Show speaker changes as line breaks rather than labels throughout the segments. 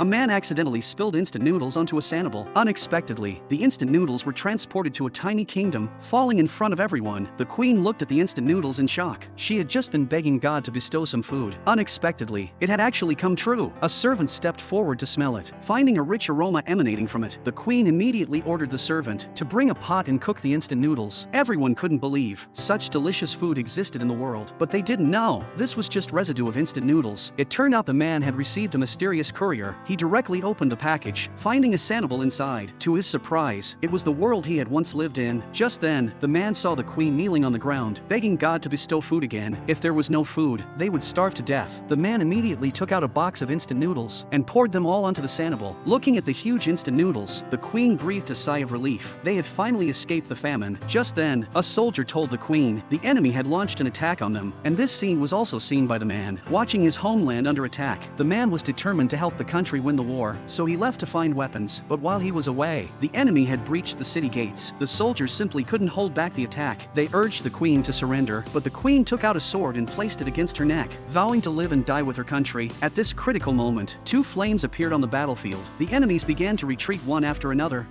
A man accidentally spilled instant noodles onto a sandal. Unexpectedly, the instant noodles were transported to a tiny kingdom, falling in front of everyone. The queen looked at the instant noodles in shock. She had just been begging God to bestow some food. Unexpectedly, it had actually come true. A servant stepped forward to smell it. Finding a rich aroma emanating from it, the queen immediately ordered the servant to bring a pot and cook the instant noodles. Everyone couldn't believe such delicious food existed in the world, but they didn't know this was just residue of instant noodles. It turned out the man had received a mysterious courier. He directly opened the package, finding a sandal inside. To his surprise, it was the world he had once lived in. Just then, the man saw the queen kneeling on the ground, begging God to bestow food again. If there was no food, they would starve to death. The man immediately took out a box of instant noodles and poured them all onto the sandal. Looking at the huge instant noodles, the queen breathed a sigh of relief. They had finally escaped the famine. Just then, a soldier told the queen the enemy had launched an attack on them, and this scene was also seen by the man. Watching his homeland under attack, the man was determined to help the country win the war, so he left to find weapons. But while he was away, the enemy had breached the city gates. The soldiers simply couldn't hold back the attack. They urged the queen to surrender, but the queen took out a sword and placed it against her neck, vowing to live and die with her country. At this critical moment, two flames appeared on the battlefield. The enemies began to retreat one after another.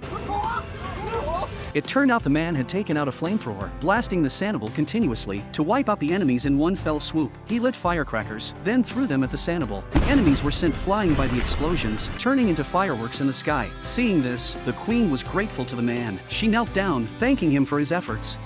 It turned out the man had taken out a flamethrower, blasting the sandal continuously to wipe out the enemies in one fell swoop. He lit firecrackers, then threw them at the sandal. The enemies were sent flying by the explosions, turning into fireworks in the sky. Seeing this, the queen was grateful to the man. She knelt down, thanking him for his efforts.